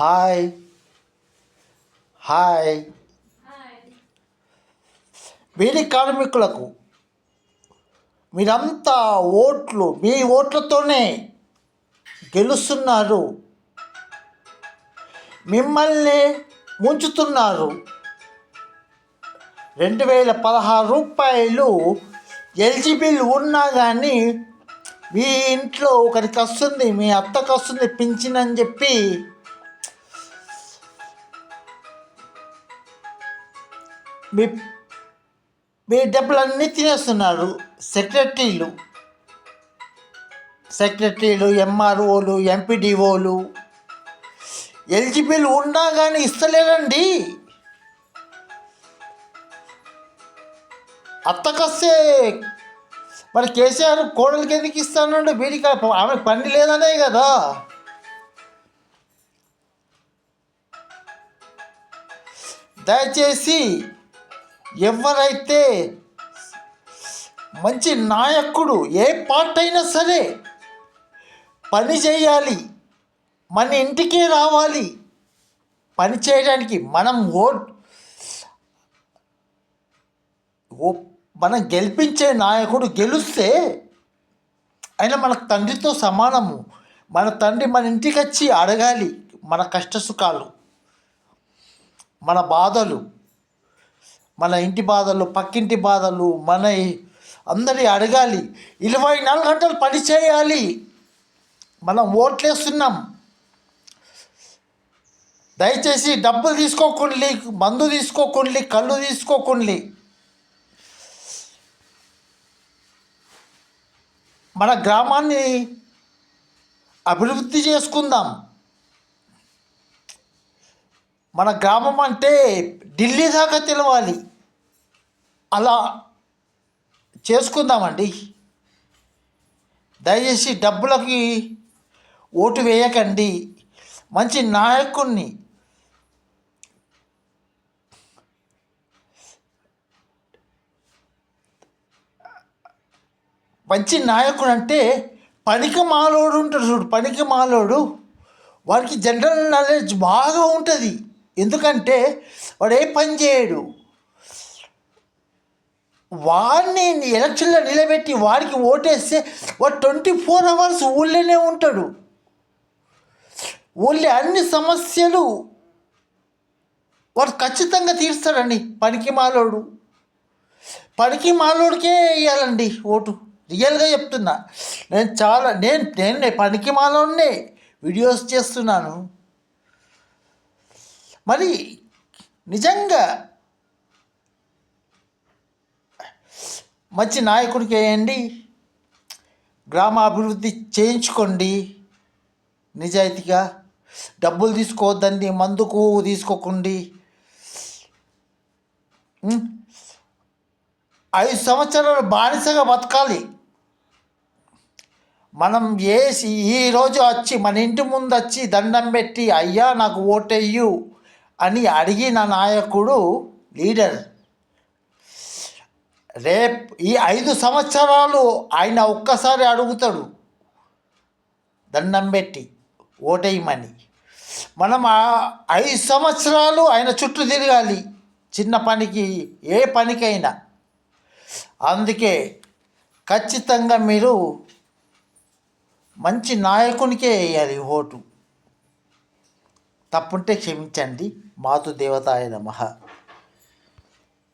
Hi hi beedi కార్మికులకు మీరంతా మీ ఓట్లతోనే గెలుస్తున్నారు, మిమ్మల్ని ముంచుతున్నారు. 2016 ఎలిజిబుల్ ఉన్నా కానీ మీ ఇంట్లో ఒకరికి వస్తుంది, మీ అత్తకు వస్తుంది పింఛన్ అని చెప్పి మీ మీ డబ్బులన్నీ తినేస్తున్నారు. సెక్రటరీలు, ఎంఆర్ఓలు, ఎంపీడీఓలు ఎలిజిబుల్ ఉన్నా కానీ ఇస్తలేరండి. అత్తకొస్తే మరి కేసీఆర్ కోడలికి ఎందుకు ఇస్తానండి? వీడికి ఆమెకు పని లేదనే కదా. దయచేసి ఎవరైతే మంచి నాయకుడు ఏ పార్టీ అయినా సరే పని చేయాలి, మన ఇంటికే రావాలి పని చేయడానికి. మనం గెలిపించే నాయకుడు గెలిస్తే ఆయన మనకు తండ్రితో సమానము. మన తండ్రి మన ఇంటికి వచ్చి అడగాలి మన కష్టసుఖాలు, మన బాధలు, మన ఇంటి బాధలు, పక్కింటి బాధలు, మన అందరి అడగాలి. 24 గంటలు పని చేయాలి. మనం ఓట్లేస్తున్నాం. దయచేసి డబ్బులు తీసుకోకుండా, మందు తీసుకోకుండా, కళ్ళు తీసుకోకుండా మన గ్రామాన్ని అభివృద్ధి చేసుకుందాం. మన గ్రామం అంటే ఢిల్లీ దాకా తెలవాలి. అలా చేసుకుందామండి. దయచేసి డబ్బులకి ఓటు వేయకండి. మంచి నాయకుడిని, మంచి నాయకుడు అంటే పనికి మాలోడు ఉంటాడు చూడు, పనికి మాలోడు. వాడికి జనరల్ నాలెడ్జ్ బాగా ఉంటుంది. ఎందుకంటే వాడు ఏ పని చేయడు. వాడిని ఎలక్షన్లో నిలబెట్టి వాడికి ఓటేస్తే వాడు 24 అవర్స్ ఊళ్ళోనే ఉంటాడు. ఊళ్ళో అన్ని సమస్యలు వాడు ఖచ్చితంగా తీరుస్తాడండి. పనికి మాలోడికే వేయాలండి ఓటు. రియల్గా చెప్తున్నా. నేను పనికి మాలోనే వీడియోస్ చేస్తున్నాను. మరి నిజంగా మంచి నాయకుడికి వేయండి. గ్రామాభివృద్ధి చేయించుకోండి నిజాయితీగా. డబ్బులు తీసుకోవద్దండి, మందుకు తీసుకోకండి. 5 సంవత్సరాలు బానిసగా బతకాలి. మనం ఈరోజు వచ్చి మన ఇంటి ముందు వచ్చి దండం పెట్టి అయ్యా నాకు ఓటెయ్యు అని అడిగిన నాయకుడు లీడర్. ఈ 5 సంవత్సరాలు ఆయన ఒక్కసారి అడుగుతాడు దండం పెట్టి ఓటేయమని. మనం 5 సంవత్సరాలు ఆయన చుట్టూ తిరగాలి, చిన్న పనికి ఏ పనికైనా. అందుకే ఖచ్చితంగా మీరు మంచి నాయకునికే వేయాలి ఓటు. తప్పుంటే క్షమించండి. మాతృదేవతాయ నమః.